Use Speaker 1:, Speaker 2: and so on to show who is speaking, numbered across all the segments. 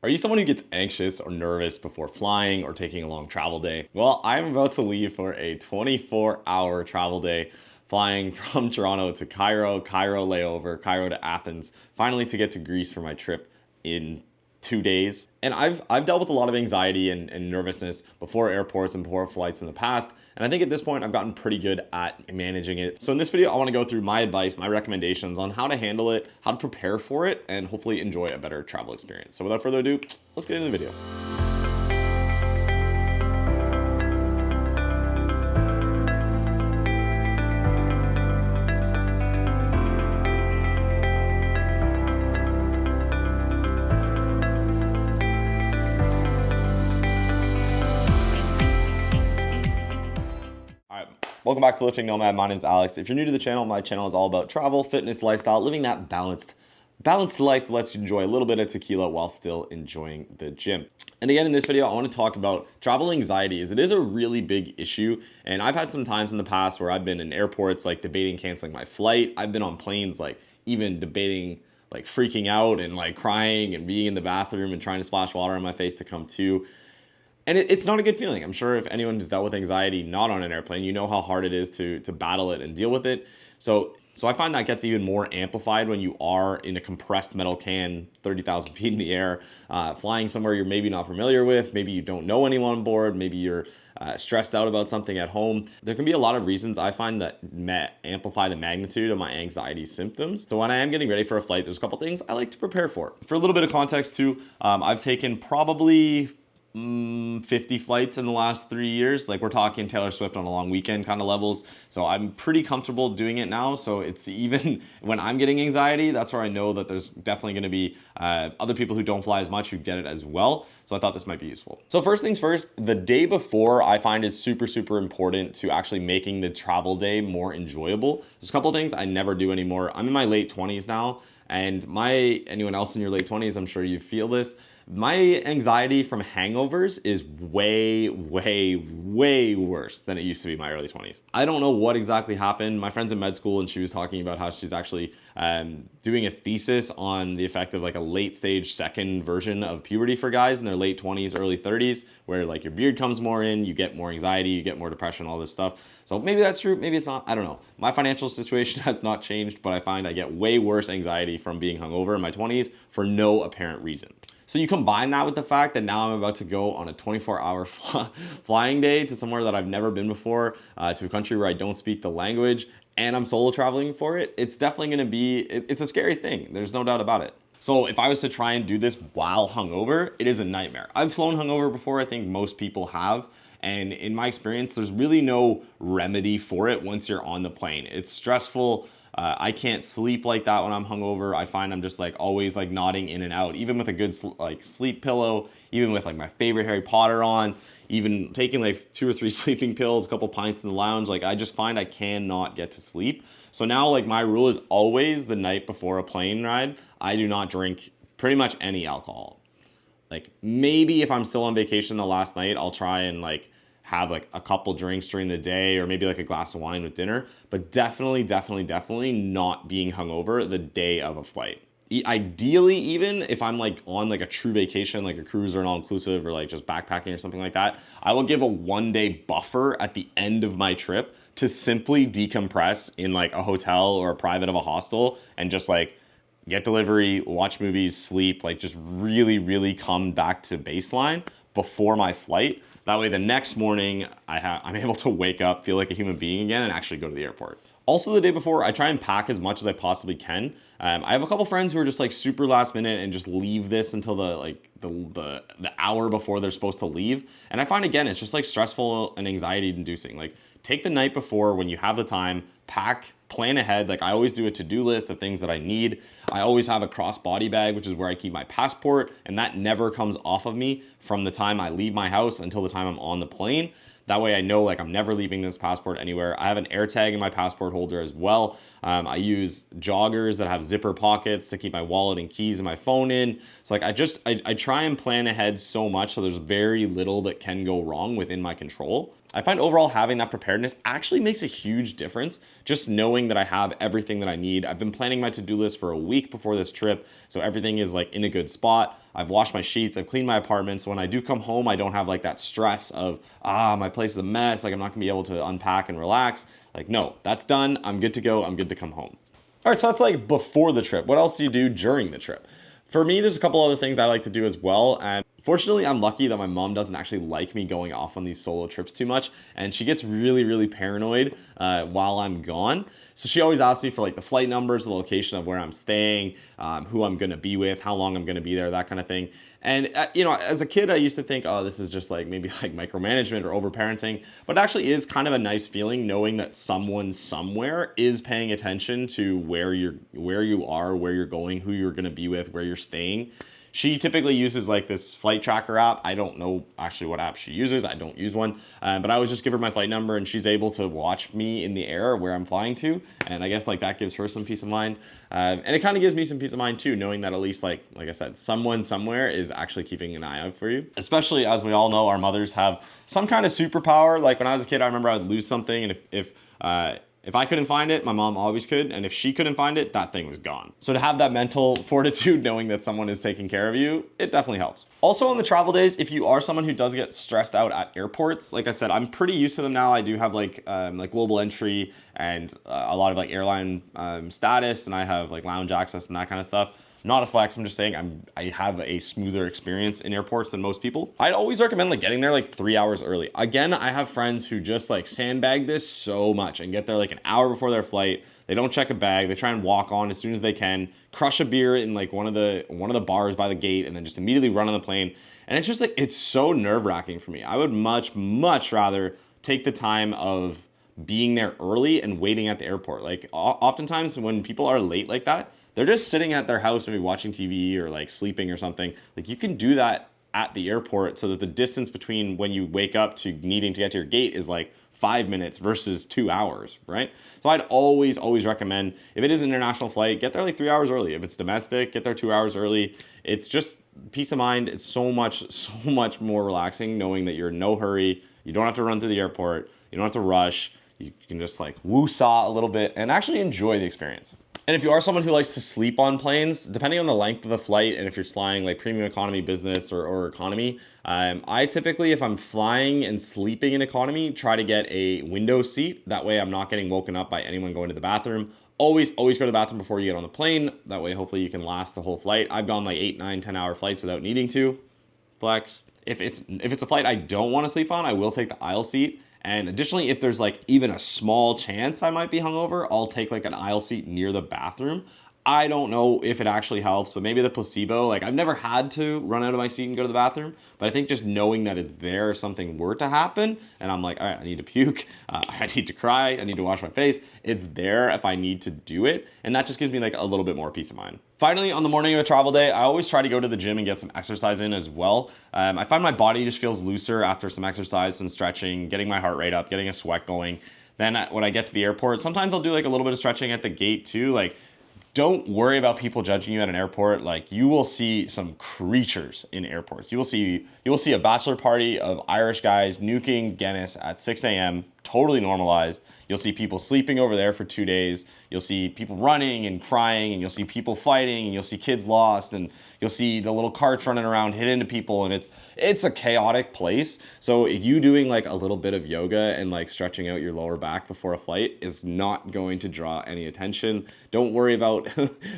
Speaker 1: Are you someone who gets anxious or nervous before flying or taking a long travel day? Well, I'm about to leave for a 24-hour travel day, flying from Toronto to Cairo, Cairo layover, Cairo to Athens, finally to get to Greece for my trip in 2 days. And I've dealt with a lot of anxiety and nervousness before airports and before flights in the past. And I think at this point, I've gotten pretty good at managing it. So in this video, I want to go through my advice, my recommendations on how to handle it, how to prepare for it, and hopefully enjoy a better travel experience. So without further ado, let's get into the video. Welcome back to Lifting Nomad. My name is Alex. If you're new to the channel, my channel is all about travel, fitness, lifestyle, living that balanced life that lets you enjoy a little bit of tequila while still enjoying the gym. And again, in this video, I want to talk about travel anxiety, as it is a really big issue. And I've had some times in the past where I've been in airports like debating canceling my flight. I've been on planes like even debating like freaking out and like crying and being in the bathroom and trying to splash water on my face to come to. And it's not a good feeling. I'm sure if anyone who's dealt with anxiety not on an airplane, you know how hard it is to battle it and deal with it. So I find that gets even more amplified when you are in a compressed metal can, 30,000 feet in the air, flying somewhere you're maybe not familiar with. Maybe you don't know anyone on board. Maybe you're stressed out about something at home. There can be a lot of reasons I find that amplify the magnitude of my anxiety symptoms. So when I am getting ready for a flight, there's a couple things I like to prepare for. For a little bit of context too, I've taken probably 50 flights in the last 3 years. Like, we're talking Taylor Swift on a long weekend kind of levels. So I'm pretty comfortable doing it now. So it's even when I'm getting anxiety, that's where I know that there's definitely going to be other people who don't fly as much who get it as well. So I thought this might be useful. So first things first, the day before I find is super important to actually making the travel day more enjoyable. There's a couple of things I never do anymore. I'm in my late 20s now, and anyone else in your late 20s, I'm sure you feel this. My anxiety from hangovers is way worse than it used to be in my early 20s. I don't know what exactly happened. My friend's in med school and she was talking about how she's actually doing a thesis on the effect of like a late stage second version of puberty for guys in their late 20s, early 30s, where like your beard comes more in, you get more anxiety, you get more depression, all this stuff. So maybe that's true, maybe it's not, I don't know. My financial situation has not changed, but I find I get way worse anxiety from being hungover in my 20s for no apparent reason. So you combine that with the fact that now I'm about to go on a 24-hour flying day to somewhere that I've never been before, to a country where I don't speak the language, and I'm solo traveling for it. It's definitely going to be, it's a scary thing. There's no doubt about it. So if I was to try and do this while hungover, it is a nightmare. I've flown hungover before. I think most people have. And in my experience, there's really no remedy for it once you're on the plane. It's stressful. I can't sleep like that when I'm hungover. I find I'm just like always like nodding in and out, even with a good like sleep pillow, even with like my favorite Harry Potter on, even taking like 2 or 3 sleeping pills, a couple pints in the lounge. Like, I just find I cannot get to sleep. So now like my rule is always the night before a plane ride, I do not drink pretty much any alcohol. Like, maybe if I'm still on vacation the last night, I'll try and like have like a couple drinks during the day, or maybe like a glass of wine with dinner, but definitely not being hungover the day of a flight. Ideally, even if I'm like on like a true vacation, like a cruise or an all-inclusive, or like just backpacking or something like that, I will give a 1-day buffer at the end of my trip to simply decompress in like a hotel or a private of a hostel and just like get delivery, watch movies, sleep, like just really come back to baseline before my flight. That way the next morning I'm able to wake up, feel like a human being again, and actually go to the airport. Also, the day before, I try and pack as much as I possibly can. I have a couple friends who are just like super last minute and just leave this until the hour before they're supposed to leave. And I find, again, it's just like stressful and anxiety inducing. Like, take the night before when you have the time, pack, plan ahead. Like, I always do a to-do list of things that I need. I always have a cross-body bag, which is where I keep my passport, and that never comes off of me from the time I leave my house until the time I'm on the plane. That way I know like I'm never leaving this passport anywhere. I have an AirTag in my passport holder as well. I use joggers that have zipper pockets to keep my wallet and keys and my phone in. So like I try and plan ahead so much so there's very little that can go wrong within my control. I find overall having that preparedness actually makes a huge difference. Just knowing that I have everything that I need. I've been planning my to-do list for a week before this trip, so everything is like in a good spot. I've washed my sheets, I've cleaned my apartment, so when I do come home, I don't have like that stress of, my place is a mess, like I'm not gonna be able to unpack and relax. Like, no, that's done, I'm good to go, I'm good to come home. All right, so that's like before the trip. What else do you do during the trip? For me, there's a couple other things I like to do as well. And fortunately, I'm lucky that my mom doesn't actually like me going off on these solo trips too much. And she gets really, really paranoid while I'm gone. So she always asks me for like the flight numbers, the location of where I'm staying, who I'm gonna be with, how long I'm gonna be there, that kind of thing. And you know, as a kid, I used to think, oh, this is just like maybe like micromanagement or overparenting, but it actually is kind of a nice feeling knowing that someone somewhere is paying attention to where you are, where you're going, who you're gonna be with, where you're staying. She typically uses like this flight tracker app. I don't know actually what app she uses. I don't use one, but I always just give her my flight number and she's able to watch me in the air where I'm flying to. And I guess like that gives her some peace of mind. And it kind of gives me some peace of mind too, knowing that at least like I said, someone somewhere is actually keeping an eye out for you. Especially as we all know, our mothers have some kind of superpower. Like when I was a kid, I remember I would lose something, and if I couldn't find it, my mom always could. And if she couldn't find it, that thing was gone. So to have that mental fortitude, knowing that someone is taking care of you, it definitely helps. Also on the travel days, if you are someone who does get stressed out at airports, like I said, I'm pretty used to them now. I do have like global entry and a lot of like airline status, and I have like lounge access and that kind of stuff. Not a flex, I'm just saying I have a smoother experience in airports than most people. I'd always recommend like getting there like 3 hours early. Again, I have friends who just like sandbag this so much and get there like an hour before their flight. They don't check a bag, they try and walk on as soon as they can, crush a beer in like one of the bars by the gate, and then just immediately run on the plane. And it's just like, it's so nerve-wracking for me. I would much rather take the time of being there early and waiting at the airport. Like oftentimes when people are late like that, they're just sitting at their house, maybe watching TV or like sleeping or something. Like you can do that at the airport so that the distance between when you wake up to needing to get to your gate is like 5 minutes versus 2 hours, right? So I'd always recommend, if it is an international flight, get there like 3 hours early. If it's domestic, get there 2 hours early. It's just peace of mind. It's so much more relaxing knowing that you're in no hurry. You don't have to run through the airport. You don't have to rush. You can just like woo-saw a little bit and actually enjoy the experience. And if you are someone who likes to sleep on planes, depending on the length of the flight and if you're flying like premium economy, business, or economy, I typically, if I'm flying and sleeping in economy, try to get a window seat. That way I'm not getting woken up by anyone going to the bathroom. Always go to the bathroom before you get on the plane. That way hopefully you can last the whole flight. I've gone like 8, 9, 10 hour flights without needing to. Flex. If it's a flight I don't want to sleep on, I will take the aisle seat. And additionally, if there's like even a small chance I might be hungover, I'll take like an aisle seat near the bathroom. I don't know if it actually helps, but maybe the placebo, like I've never had to run out of my seat and go to the bathroom, but I think just knowing that it's there if something were to happen and I'm like, all right, I need to puke, I need to cry, I need to wash my face, it's there if I need to do it. And that just gives me like a little bit more peace of mind. Finally, on the morning of a travel day, I always try to go to the gym and get some exercise in as well. I find my body just feels looser after some exercise, some stretching, getting my heart rate up, getting a sweat going. Then when I get to the airport, sometimes I'll do like a little bit of stretching at the gate too. Like, don't worry about people judging you at an airport. Like, you will see some creatures in airports. You will see a bachelor party of Irish guys nuking Guinness at 6 a.m. Totally normalized. You'll see people sleeping over there for 2 days. You'll see people running and crying, and you'll see people fighting, and you'll see kids lost, and you'll see the little carts running around, hit into people, and it's a chaotic place. So you doing like a little bit of yoga and like stretching out your lower back before a flight is not going to draw any attention. Don't worry about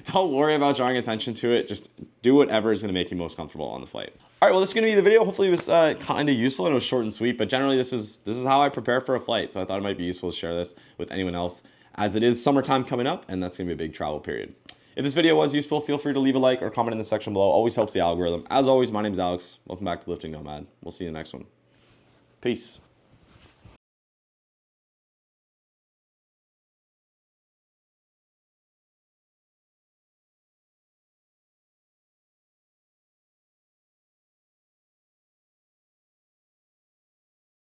Speaker 1: drawing attention to it. Just do whatever is going to make you most comfortable on the flight. All right, well, this is going to be the video. Hopefully it was kind of useful and it was short and sweet, but generally this is how I prepare for a flight. So I thought it might be useful to share this with anyone else, as it is summertime coming up and that's going to be a big travel period. If this video was useful, feel free to leave a like or comment in the section below. Always helps the algorithm. As always, my name is Alex. Welcome back to Lifting Nomad. We'll see you in the next one. Peace.